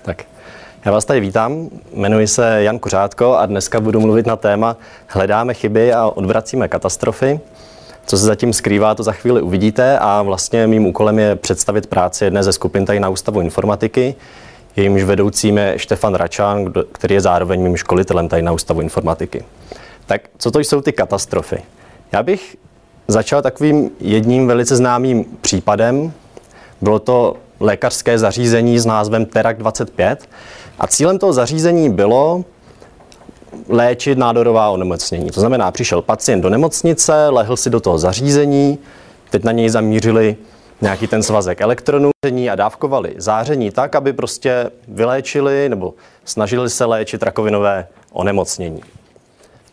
Tak, já vás tady vítám, jmenuji se Jan Kořátko a dneska budu mluvit na téma Hledáme chyby a odvracíme katastrofy. Co se zatím skrývá, to za chvíli uvidíte a vlastně mým úkolem je představit práci jedné ze skupin tady na Ústavu informatiky. Jejímž vedoucím je Štefan Račan, který je zároveň mým školitelem tady na Ústavu informatiky. Tak co to jsou ty katastrofy? Já bych začal takovým jedním velice známým případem. Bylo to lékařské zařízení s názvem Terak 25 a cílem toho zařízení bylo léčit nádorová onemocnění. To znamená, přišel pacient do nemocnice, lehl si do toho zařízení, teď na něj zamířili nějaký ten svazek elektronů a dávkovali záření tak, aby prostě vyléčili nebo snažili se léčit rakovinové onemocnění.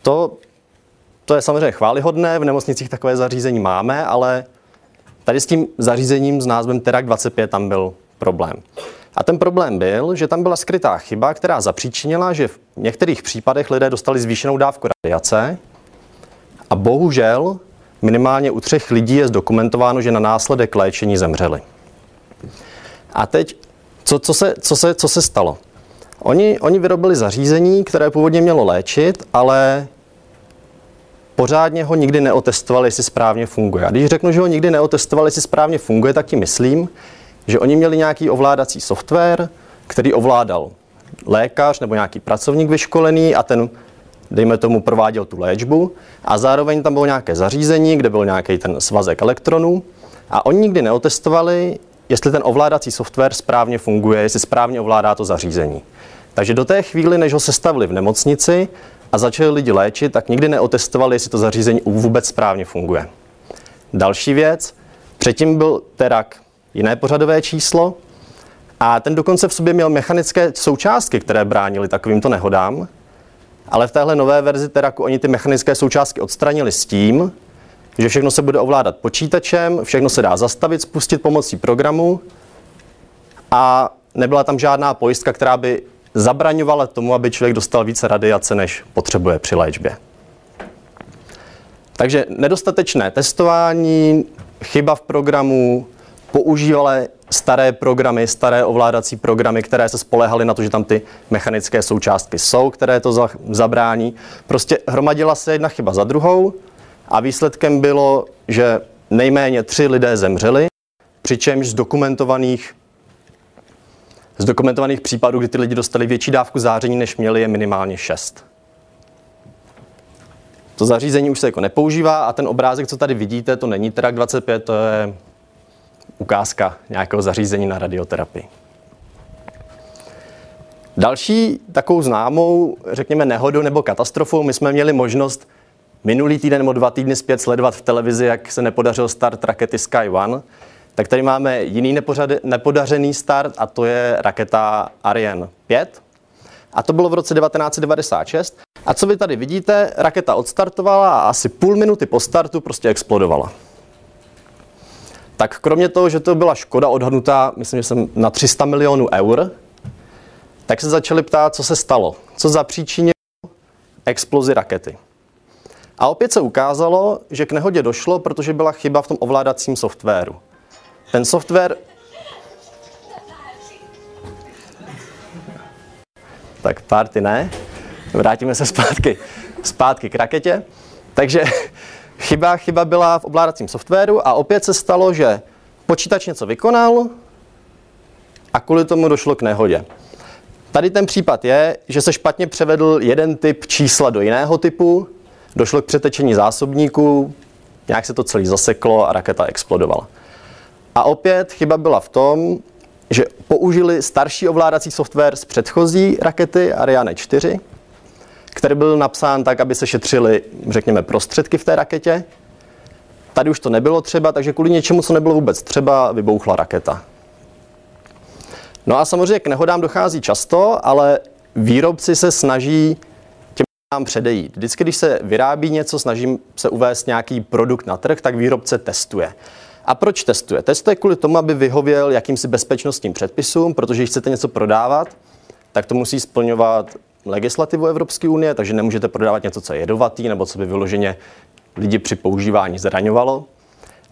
To je samozřejmě chvályhodné, v nemocnicích takové zařízení máme, ale tady s tím zařízením s názvem Terak 25 tam byl problém. A ten problém byl, že tam byla skrytá chyba, která zapříčinila, že v některých případech lidé dostali zvýšenou dávku radiace a bohužel minimálně u 3 lidí je zdokumentováno, že na následek léčení zemřeli. A teď, co se stalo? Oni vyrobili zařízení, které původně mělo léčit, ale pořádně ho nikdy neotestovali, jestli správně funguje. A když řeknu, že ho nikdy neotestovali, jestli správně funguje, tak tím myslím, že oni měli nějaký ovládací software, který ovládal lékař nebo nějaký pracovník vyškolený a ten, dejme tomu, prováděl tu léčbu a zároveň tam bylo nějaké zařízení, kde byl nějaký ten svazek elektronů a oni nikdy neotestovali, jestli ten ovládací software správně funguje, jestli správně ovládá to zařízení. Takže do té chvíli, než ho sestavili v nemocnici a začali lidi léčit, tak nikdy neotestovali, jestli to zařízení vůbec správně funguje. Další věc, předtím byl Terak jiné pořadové číslo a ten dokonce v sobě měl mechanické součástky, které bránily takovýmto nehodám, ale v téhle nové verzi Teraku oni ty mechanické součástky odstranili s tím, že všechno se bude ovládat počítačem, všechno se dá zastavit, spustit pomocí programu a nebyla tam žádná pojistka, která by zabraňovala tomu, aby člověk dostal více radiace, než potřebuje při léčbě. Takže nedostatečné testování, chyba v programu, používali staré programy, staré ovládací programy, které se spoléhaly na to, že tam ty mechanické součástky jsou, které to zabrání. Prostě hromadila se jedna chyba za druhou a výsledkem bylo, že nejméně 3 lidé zemřeli, přičemž z dokumentovaných případů, kdy ty lidi dostali větší dávku záření, než měli, je minimálně 6. To zařízení už se jako nepoužívá a ten obrázek, co tady vidíte, to není Terak 25, to je ukázka nějakého zařízení na radioterapii. Další takovou známou, řekněme, nehodou nebo katastrofou, my jsme měli možnost minulý týden nebo 2 týdny zpět sledovat v televizi, jak se nepodařil start rakety Sky One. Tak tady máme jiný nepodařený start a to je raketa Ariane 5. A to bylo v roce 1996. A co vy tady vidíte, raketa odstartovala a asi půl minuty po startu prostě explodovala. Tak kromě toho, že to byla škoda odhadnutá, myslím, že jsem na 300 milionů eur, tak se začali ptát, co se stalo, co zapříčinilo explozi rakety. A opět se ukázalo, že k nehodě došlo, protože byla chyba v tom ovládacím softwaru. Ten software... Tak party ne, vrátíme se zpátky k raketě. Takže chyba byla v ovládacím softwaru a opět se stalo, že počítač něco vykonal a kvůli tomu došlo k nehodě. Tady ten případ je, že se špatně převedl jeden typ čísla do jiného typu, došlo k přetečení zásobníků, nějak se to celé zaseklo a raketa explodovala. A opět chyba byla v tom, že použili starší ovládací software z předchozí rakety Ariane 4, který byl napsán tak, aby se šetřily, řekněme, prostředky v té raketě. Tady už to nebylo třeba, takže kvůli něčemu, co nebylo vůbec třeba, vybouchla raketa. No a samozřejmě k nehodám dochází často, ale výrobci se snaží těm nehodám předejít. Vždycky, když se vyrábí něco, snaží se uvést nějaký produkt na trh, tak výrobce testuje. A proč testuje? Testuje kvůli tomu, aby vyhověl jakýmsi bezpečnostním předpisům, protože když chcete něco prodávat, tak to musí splňovat legislativu Evropské unie, takže nemůžete prodávat něco, co je jedovatý, nebo co by vyloženě lidi při používání zraňovalo.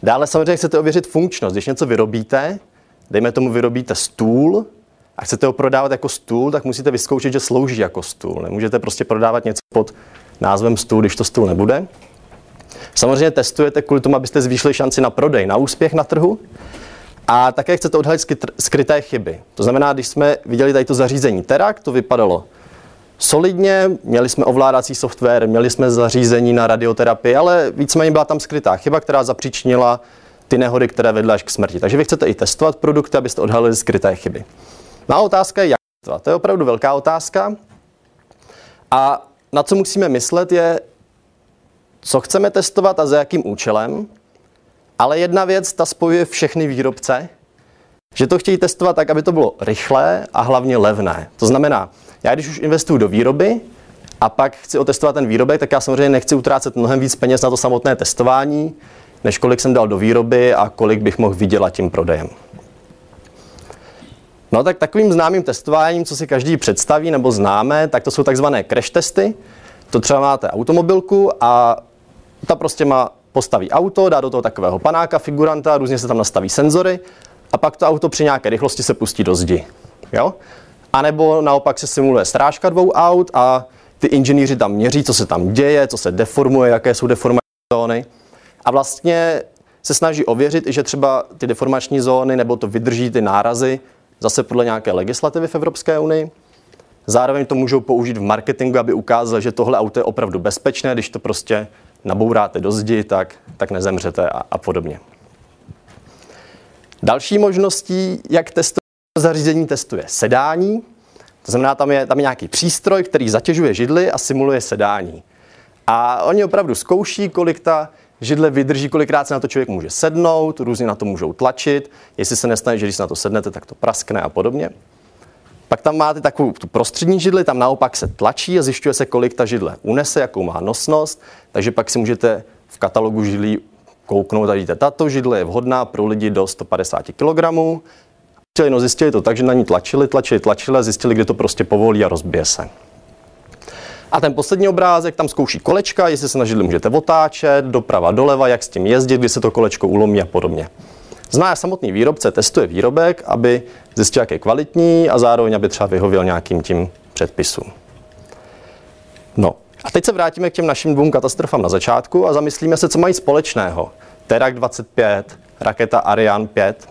Dále samozřejmě chcete ověřit funkčnost. Když něco vyrobíte, dejme tomu vyrobíte stůl, a chcete ho prodávat jako stůl, tak musíte vyzkoušet, že slouží jako stůl. Nemůžete prostě prodávat něco pod názvem stůl, když to stůl nebude. Samozřejmě testujete kvůli tomu, abyste zvýšili šanci na prodej, na úspěch na trhu. A také chcete odhalit skryté chyby. To znamená, když jsme viděli tady to zařízení Terak, to vypadalo solidně, měli jsme ovládací software, měli jsme zařízení na radioterapii, ale víceméně byla tam skrytá chyba, která zapříčinila ty nehody, které vedly až k smrti. Takže vy chcete i testovat produkty, abyste odhalili skryté chyby. No a otázka je, jak testovat. To je opravdu velká otázka. A na co musíme myslet je, co chceme testovat a za jakým účelem. Ale jedna věc, ta spojuje všechny výrobce, že to chtějí testovat tak, aby to bylo rychlé a hlavně levné. To znamená, já když už investuju do výroby a pak chci otestovat ten výrobek, tak já samozřejmě nechci utrácet mnohem víc peněz na to samotné testování, než kolik jsem dal do výroby a kolik bych mohl vydělat tím prodejem. No tak takovým známým testováním, co si každý představí nebo známe, tak to jsou takzvané crash testy. To třeba máte automobilku a ta prostě postaví auto, dá do toho takového panáka, figuranta, různě se tam nastaví senzory a pak to auto při nějaké rychlosti se pustí do zdi. Jo? A nebo naopak se simuluje srážka dvou aut a ty inženýři tam měří, co se tam děje, co se deformuje, jaké jsou deformační zóny. A vlastně se snaží ověřit, že třeba ty deformační zóny nebo to vydrží ty nárazy zase podle nějaké legislativy v Evropské unii. Zároveň to můžou použít v marketingu, aby ukázali, že tohle auto je opravdu bezpečné, když to prostě nabouráte do zdi, tak nezemřete a podobně. Další možností, jak testovat zařízení, testuje sedání. To znamená, tam je nějaký přístroj, který zatěžuje židli a simuluje sedání. A oni opravdu zkouší, kolik ta židle vydrží, kolikrát se na to člověk může sednout, různě na to můžou tlačit, jestli se nestane, že když se na to sednete, tak to praskne a podobně. Pak tam máte takovou tu prostřední židli, tam naopak se tlačí a zjišťuje se, kolik ta židle unese, jakou má nosnost, takže pak si můžete v katalogu židlí kouknout a vidíte, tato židle je vhodná pro lidi do 150 kg. Zjistili to tak, že na ní tlačili a zjistili, kde to prostě povolí a rozbije se. A ten poslední obrázek, tam zkouší kolečka, jestli se na židli můžete otáčet, doprava, doleva, jak s tím jezdit, kdy se to kolečko ulomí a podobně. Znamená, samotný výrobce testuje výrobek, aby zjistil, jak je kvalitní a zároveň, aby třeba vyhověl nějakým tím předpisům. No a teď se vrátíme k těm našim dvou katastrofám na začátku a zamyslíme se, co mají společného. Terak 25, raketa Ariane 5.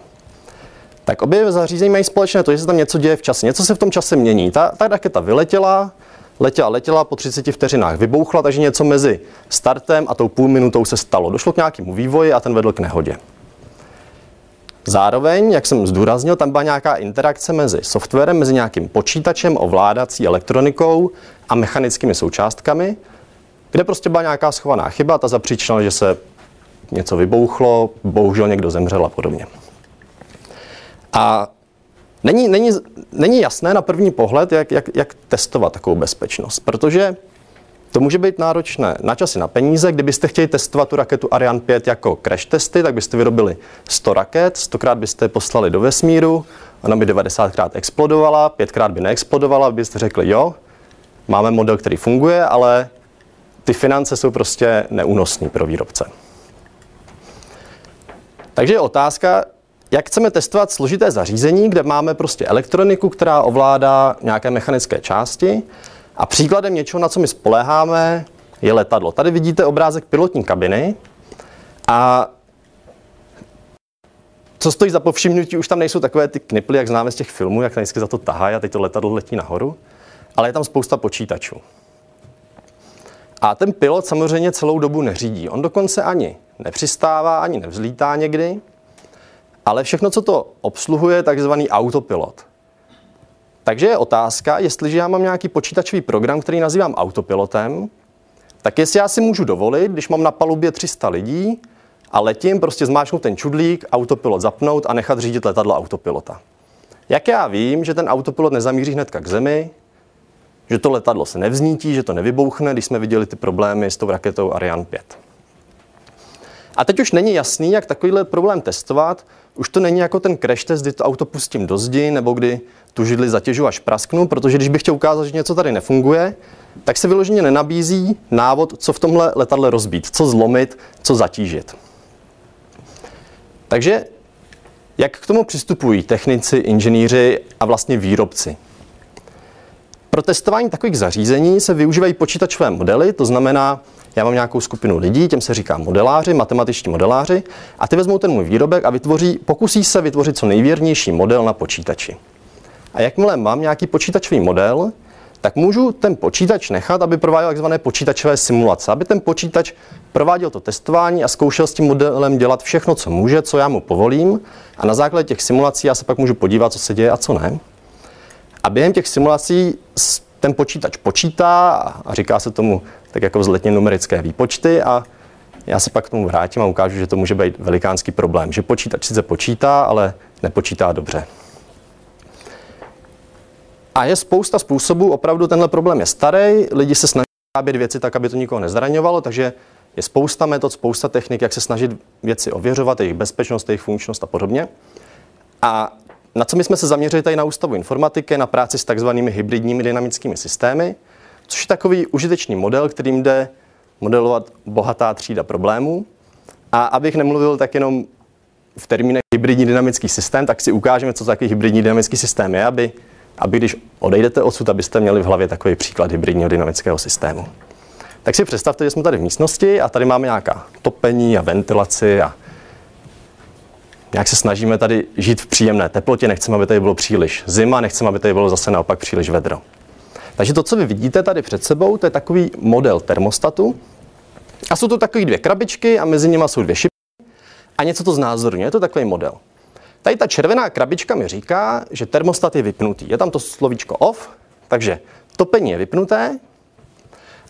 Tak obě zařízení mají společné to, že se tam něco děje v čase. Něco se v tom čase mění. Ta raketa vyletěla, letěla, po 30 vteřinách vybouchla, takže něco mezi startem a tou půl minutou se stalo. Došlo k nějakému vývoji a ten vedl k nehodě. Zároveň, jak jsem zdůraznil, tam byla nějaká interakce mezi softwarem, mezi nějakým počítačem, ovládací elektronikou a mechanickými součástkami, kde prostě byla nějaká schovaná chyba, ta zapříčinila, že se něco vybouchlo, bohužel někdo zemřel a podobně. A není jasné na první pohled, jak testovat takovou bezpečnost, protože to může být náročné na čas i na peníze. Kdybyste chtěli testovat tu raketu Ariane 5 jako crash testy, tak byste vyrobili 100 raket, 100krát byste je poslali do vesmíru, ona by 90krát explodovala, 5krát by neexplodovala, byste řekli jo, máme model, který funguje, ale ty finance jsou prostě neúnosné pro výrobce. Takže je otázka, jak chceme testovat složité zařízení, kde máme prostě elektroniku, která ovládá nějaké mechanické části. A příkladem něčeho, na co my spoléháme, je letadlo. Tady vidíte obrázek pilotní kabiny a co stojí za povšimnutí, už tam nejsou takové ty kniply, jak známe z těch filmů, jak vždycky za to tahají a teď to letadlo letí nahoru, ale je tam spousta počítačů. A ten pilot samozřejmě celou dobu neřídí. On dokonce ani nepřistává, ani nevzlítá někdy, ale všechno, co to obsluhuje, je takzvaný autopilot. Takže je otázka, jestliže já mám nějaký počítačový program, který nazývám autopilotem, tak jestli já si můžu dovolit, když mám na palubě 300 lidí a letím, prostě zmáčknout ten čudlík, autopilot zapnout a nechat řídit letadlo autopilota. Jak já vím, že ten autopilot nezamíří hnedka k zemi, že to letadlo se nevznítí, že to nevybouchne, když jsme viděli ty problémy s tou raketou Ariane 5. A teď už není jasný, jak takovýhle problém testovat. Už to není jako ten crash test, kdy to auto pustím do zdi, nebo kdy tu židli zatěžu až prasknu, protože když bych chtěl ukázat, že něco tady nefunguje, tak se vyloženě nenabízí návod, co v tomhle letadle rozbít, co zlomit, co zatížit. Takže Jak k tomu přistupují technici, inženýři a vlastně výrobci? Pro testování takových zařízení se využívají počítačové modely, to znamená, já mám nějakou skupinu lidí, těm se říká modeláři, matematičtí modeláři, a ty vezmou ten můj výrobek a pokusí se vytvořit co nejvěrnější model na počítači. A jakmile mám nějaký počítačový model, tak můžu ten počítač nechat, aby prováděl takzvané počítačové simulace, aby ten počítač prováděl to testování a zkoušel s tím modelem dělat všechno, co může, co já mu povolím, a na základě těch simulací já se pak můžu podívat, co se děje a co ne. A během těch simulací ten počítač počítá a říká se tomu tak jako vzletně numerické výpočty, a já se pak k tomu vrátím a ukážu, že to může být velikánský problém, že počítač sice počítá, ale nepočítá dobře. A je spousta způsobů, opravdu tenhle problém je starý, lidi se snaží vyrábět věci tak, aby to nikoho nezraňovalo, takže je spousta metod, spousta technik, jak se snažit věci ověřovat, jejich bezpečnost, jejich funkčnost a podobně. A na co my jsme se zaměřili tady na Ústavu informatiky, na práci s takzvanými hybridními dynamickými systémy, což je takový užitečný model, kterým jde modelovat bohatá třída problémů. A abych nemluvil tak jenom v termínech hybridní dynamický systém, tak si ukážeme, co to takový hybridní dynamický systém je, aby když odejdete odsud, abyste měli v hlavě takový příklad hybridního dynamického systému. Tak si představte, že jsme tady v místnosti a tady máme nějaká topení a ventilaci a nějak se snažíme tady žít v příjemné teplotě, nechceme, aby tady bylo příliš zima, nechceme, aby tady bylo zase naopak příliš vedro. Takže to, co vy vidíte tady před sebou, to je takový model termostatu. A jsou to takové dvě krabičky a mezi nimi jsou dvě šipky a něco to znázorňuje. Je to takový model. Tady ta červená krabička mi říká, že termostat je vypnutý. Je tam to slovíčko off, takže topení je vypnuté.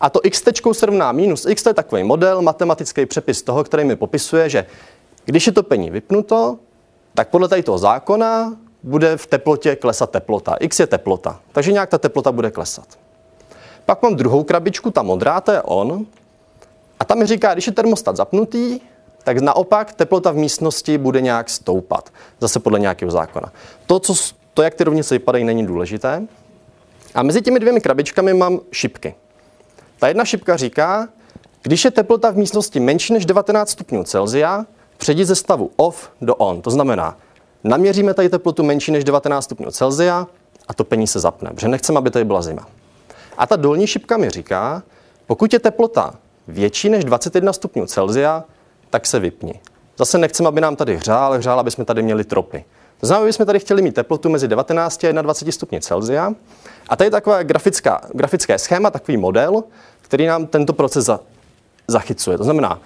A to x se rovná minus x, to je takový model, matematický přepis toho, který mi popisuje, že když je topení vypnuto, tak podle tady toho zákona bude v teplotě klesat teplota. X je teplota, takže nějak ta teplota bude klesat. Pak mám druhou krabičku, ta modrá, to je on. A tam mi říká, když je termostat zapnutý, tak naopak teplota v místnosti bude nějak stoupat. Zase podle nějakého zákona. To, jak ty rovnice vypadají, není důležité. A mezi těmi dvěmi krabičkami mám šipky. Ta jedna šipka říká, když je teplota v místnosti menší než 19 stupňů Celsia, přejdi ze stavu off do on. To znamená, naměříme tady teplotu menší než 19 stupňů Celsia a topení se zapne, protože nechceme, aby tady byla zima. A ta dolní šipka mi říká, pokud je teplota větší než 21 stupňů Celsia, tak se vypni. Zase nechceme, aby nám tady hřál, aby jsme tady měli tropy. To znamená, že jsme tady chtěli mít teplotu mezi 19 a 21 stupni Celsia. A tady je takové grafické schéma, takový model, který nám tento proces zachycuje. To znamená,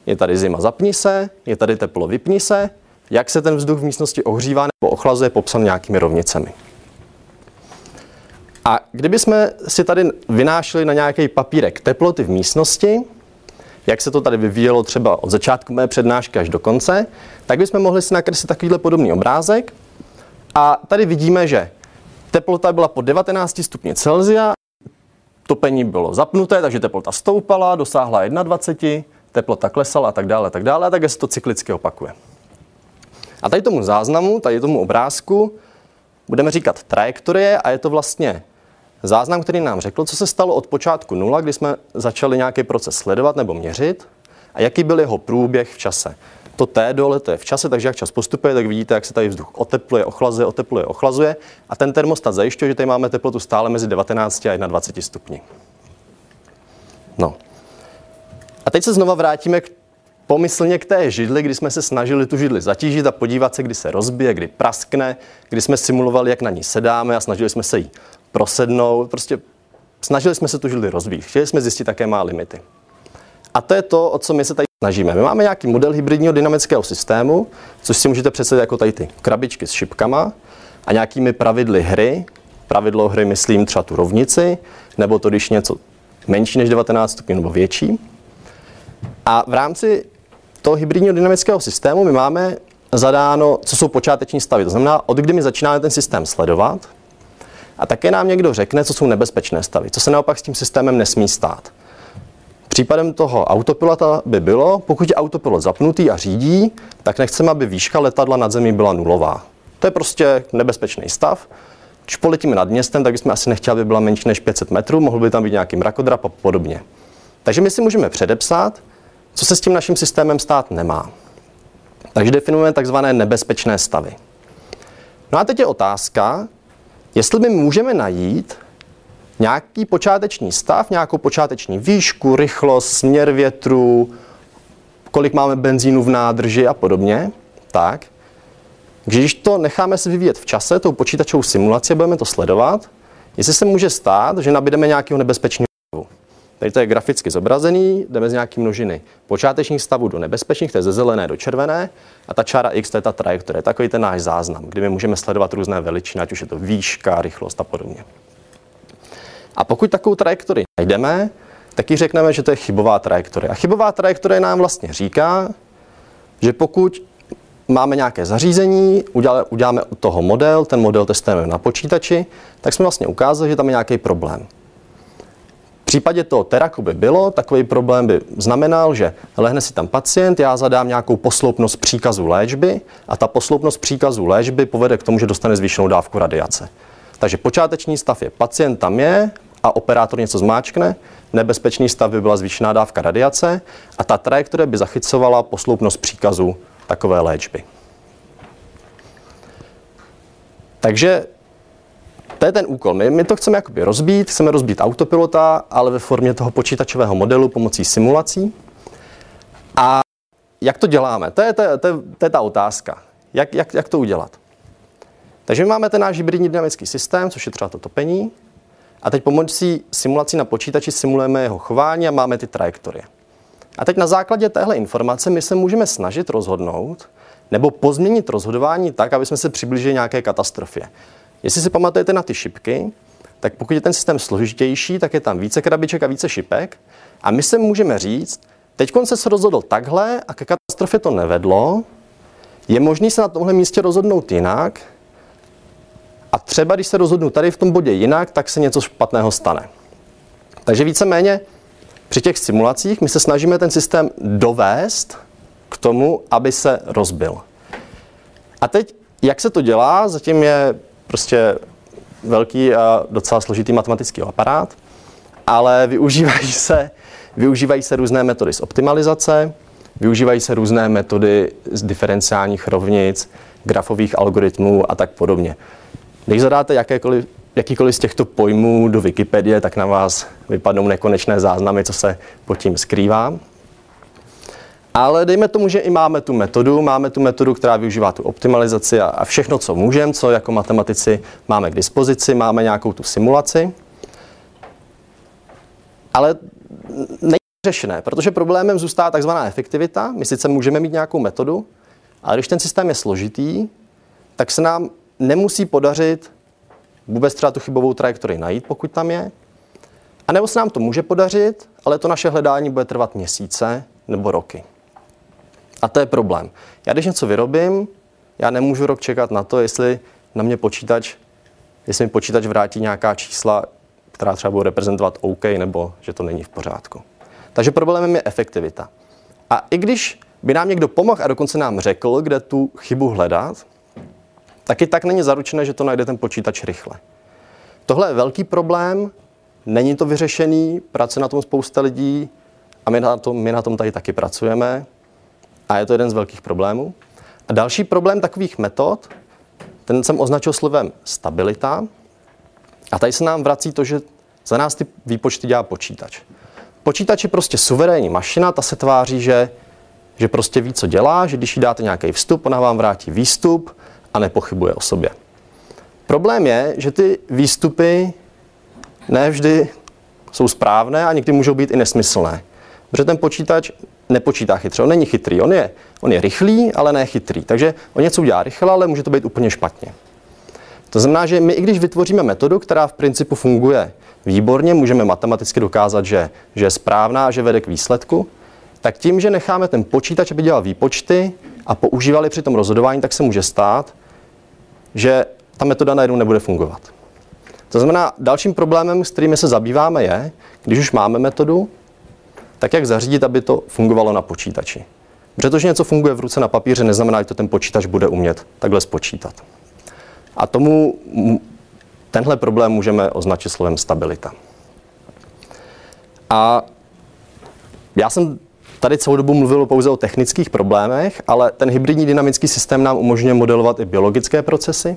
je tady zima, zapni se, je tady teplo, vypni se, jak se ten vzduch v místnosti ohřívá nebo ochlazuje, popsan nějakými rovnicemi. A kdybychom si tady vynášeli na nějaký papírek teploty v místnosti, jak se to tady vyvíjelo třeba od začátku mé přednášky až do konce, tak bychom mohli si nakreslit takovýhle podobný obrázek. A tady vidíme, že teplota byla pod 19 stupni Celsia, topení bylo zapnuté, takže teplota stoupala, dosáhla 21, teplota klesala a tak dále, a tak se to cyklicky opakuje. A tady tomu záznamu, tady tomu obrázku budeme říkat trajektorie a je to vlastně záznam, který nám řekl, co se stalo od počátku nula, kdy jsme začali nějaký proces sledovat nebo měřit a jaký byl jeho průběh v čase. To T dole, to je v čase, takže jak čas postupuje, tak vidíte, jak se tady vzduch otepluje, ochlazuje a ten termostat zajišťuje, že tady máme teplotu stále mezi 19 a 21 stupni. No. A teď se znova vrátíme pomyslně k té židli, kdy jsme se snažili tu židli zatížit a podívat se, kdy se rozbije, kdy praskne, kdy jsme simulovali, jak na ní sedáme a snažili jsme se jí prosednout. Prostě snažili jsme se tu židli rozbít. Chtěli jsme zjistit, jaké má limity. A to je to, o co my se tady snažíme. My máme nějaký model hybridního dynamického systému, což si můžete představit jako tady ty krabičky s šipkama a nějakými pravidly hry. Pravidlo hry myslím třeba tu rovnici, nebo to, když něco menší než 19 stupňů nebo větší. A v rámci toho hybridního dynamického systému my máme zadáno, co jsou počáteční stavy. To znamená, od kdy my začínáme ten systém sledovat. A také nám někdo řekne, co jsou nebezpečné stavy, co se naopak s tím systémem nesmí stát. Případem toho autopilota by bylo, pokud je autopilot zapnutý a řídí, tak nechceme, aby výška letadla nad zemí byla nulová. To je prostě nebezpečný stav. Když poletíme nad městem, tak bychom asi nechtěli, aby byla menší než 500 metrů, mohl by tam být nějaký mrakodrap a podobně. Takže my si můžeme předepsat, co se s tím naším systémem stát nemá. Takže definujeme takzvané nebezpečné stavy. No a teď je otázka, jestli my můžeme najít nějaký počáteční stav, nějakou počáteční výšku, rychlost, směr větru, kolik máme benzínu v nádrži a podobně, tak, když to necháme se vyvíjet v čase, tou počítačovou simulaci, budeme to sledovat, jestli se může stát, že nabídeme nějakého nebezpečného stavu. Tady to je graficky zobrazený, jdeme z nějaký množiny počátečních stavů do nebezpečných, to je ze zelené do červené, a ta čára X, to je ta trajektorie, takový ten náš záznam, kdy my můžeme sledovat různé veličiny, ať už je to výška, rychlost a podobně. A pokud takovou trajektorii najdeme, tak ji řekneme, že to je chybová trajektorie. A chybová trajektorie nám vlastně říká, že pokud máme nějaké zařízení, uděláme od toho model, ten model testujeme na počítači, tak jsme vlastně ukázali, že tam je nějaký problém. V případě toho teraku by bylo, takový problém by znamenal, že lehne si tam pacient, já zadám nějakou posloupnost příkazu léčby a ta posloupnost příkazu léčby povede k tomu, že dostane zvýšenou dávku radiace. Takže počáteční stav je, pacient tam je a operátor něco zmáčkne, nebezpečný stav by byla zvýšená dávka radiace a ta trajektorie by zachycovala posloupnost příkazu takové léčby. Takže to je ten úkol. My to chceme jakoby rozbít, chceme rozbít autopilota, ale ve formě toho počítačového modelu pomocí simulací. A jak to děláme? To je ta otázka. Jak to udělat? Takže my máme ten náš hybridní dynamický systém, což je třeba to topení. A teď pomocí simulací na počítači simulujeme jeho chování a máme ty trajektorie. A teď na základě téhle informace my se můžeme snažit rozhodnout nebo pozměnit rozhodování tak, aby jsme se přiblížili nějaké katastrofě. Jestli si pamatujete na ty šipky, tak pokud je ten systém složitější, tak je tam více krabiček a více šipek. A my se můžeme říct, teď se rozhodl takhle a ke katastrofě to nevedlo, je možný se na tomhle místě rozhodnout jinak a třeba když se rozhodnu tady v tom bodě jinak, tak se něco špatného stane. Takže víceméně při těch simulacích my se snažíme ten systém dovést k tomu, aby se rozbil. A teď, jak se to dělá, zatím je prostě velký a docela složitý matematický aparát, ale využívají se různé metody z optimalizace, využívají se různé metody z diferenciálních rovnic, grafových algoritmů a tak podobně. Když zadáte jakýkoliv z těchto pojmů do Wikipedie, tak na vás vypadnou nekonečné záznamy, co se pod tím skrývá. Ale dejme tomu, že i máme tu metodu, která využívá tu optimalizaci a všechno, co můžeme, co jako matematici máme k dispozici, máme nějakou tu simulaci. Ale není řešené, protože problémem zůstává takzvaná efektivita. My sice můžeme mít nějakou metodu, ale když ten systém je složitý, tak se nám nemusí podařit vůbec třeba tu chybovou trajektorii najít, pokud tam je. A nebo se nám to může podařit, ale to naše hledání bude trvat měsíce nebo roky. A to je problém. Já když něco vyrobím, já nemůžu rok čekat na to, jestli mi počítač vrátí nějaká čísla, která třeba budou reprezentovat OK, nebo že to není v pořádku. Takže problémem je efektivita. A i když by nám někdo pomohl a dokonce nám řekl, kde tu chybu hledat, taky tak není zaručené, že to najde ten počítač rychle. Tohle je velký problém, není to vyřešený, pracuje na tom spousta lidí a my na tom tady taky pracujeme a je to jeden z velkých problémů. A další problém takových metod, ten jsem označil slovem stabilita a tady se nám vrací to, že za nás ty výpočty dělá počítač. Počítač je prostě suverénní mašina, ta se tváří, že prostě ví, co dělá, že když jí dáte nějaký vstup, ona vám vrátí výstup a nepochybuje o sobě. Problém je, že ty výstupy ne vždy jsou správné a někdy můžou být i nesmyslné. Protože ten počítač nepočítá chytře, on není chytrý, on je rychlý, ale ne chytrý. Takže on něco udělá rychle, ale může to být úplně špatně. To znamená, že my, i když vytvoříme metodu, která v principu funguje výborně, můžeme matematicky dokázat, že je správná a že vede k výsledku, tak tím, že necháme ten počítač, aby dělal výpočty a používali při tom rozhodování, tak se může stát, že ta metoda najednou nebude fungovat. To znamená, dalším problémem, s kterými se zabýváme, je, když už máme metodu, tak jak zařídit, aby to fungovalo na počítači. Protože to, že něco funguje v ruce na papíře, neznamená, že to ten počítač bude umět takhle spočítat. A tenhle problém můžeme označit slovem stabilita. A já jsem tady celou dobu mluvilo pouze o technických problémech, ale ten hybridní dynamický systém nám umožňuje modelovat i biologické procesy.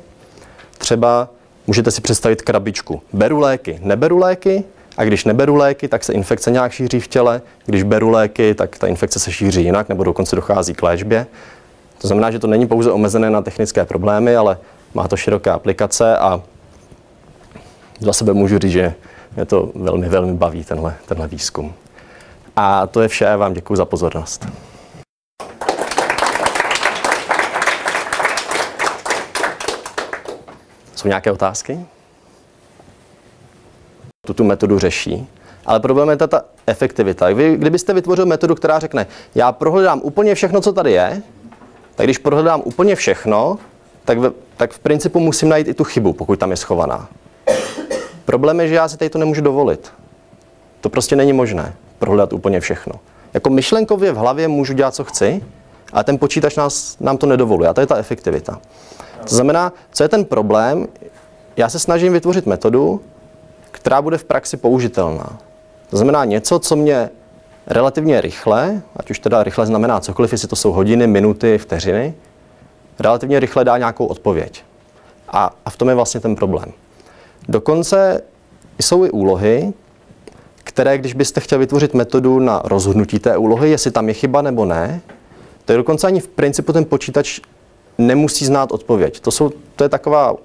Třeba můžete si představit krabičku. Beru léky, neberu léky, a když neberu léky, tak se infekce nějak šíří v těle. Když beru léky, tak ta infekce se šíří jinak, nebo dokonce dochází k léčbě. To znamená, že to není pouze omezené na technické problémy, ale má to široké aplikace a za sebe můžu říct, že mě to velmi, velmi baví, tenhle výzkum. A to je vše, já vám děkuji za pozornost. Jsou nějaké otázky? Tu metodu řeší, ale problém je ta efektivita. Vy, kdybyste vytvořil metodu, která řekne, já prohledám úplně všechno, co tady je, tak když prohledám úplně všechno, tak v principu musím najít i tu chybu, pokud tam je schovaná. Problém je, že já si tady to nemůžu dovolit. To prostě není možné, prohledat úplně všechno. Jako myšlenkově v hlavě můžu dělat, co chci, ale ten počítač nám to nedovoluje. A to je ta efektivita. To znamená, co je ten problém? Já se snažím vytvořit metodu, která bude v praxi použitelná. To znamená něco, co mě relativně rychle, ať už teda rychle znamená cokoliv, jestli to jsou hodiny, minuty, vteřiny, relativně rychle dá nějakou odpověď. A v tom je vlastně ten problém. Dokonce jsou i úlohy, které, když byste chtěli vytvořit metodu na rozhodnutí té úlohy, jestli tam je chyba nebo ne, to je dokonce ani v principu ten počítač nemusí znát odpověď. To je taková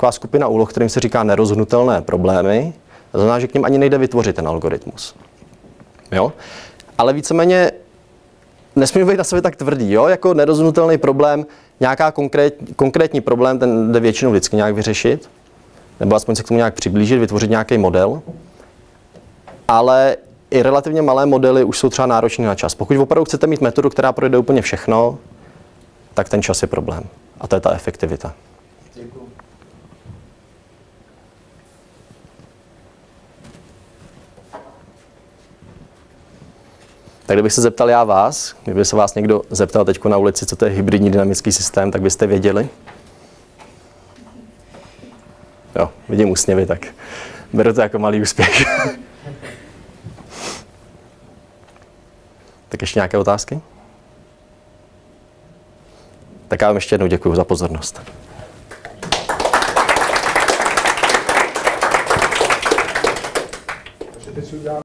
skupina úloh, kterým se říká nerozhodnutelné problémy. To znamená, že k nim ani nejde vytvořit ten algoritmus. Jo? Ale víceméně nesmíme být na sebe tak tvrdý. Jo? Jako nerozhodnutelný problém, nějaká konkrétní problém, ten jde většinou vždycky nějak vyřešit, nebo aspoň se k tomu nějak přiblížit, vytvořit nějaký model. Ale i relativně malé modely už jsou třeba náročné na čas. Pokud opravdu chcete mít metodu, která projde úplně všechno, tak ten čas je problém. A to je ta efektivita. Děkuji. Tak kdybych se zeptal já vás, kdyby se vás někdo zeptal teď na ulici, co to je hybridní dynamický systém, tak byste věděli? Jo, vidím úsměvy, tak beru to jako malý úspěch. Tak ještě nějaké otázky? Tak já vám ještě jednou děkuji za pozornost.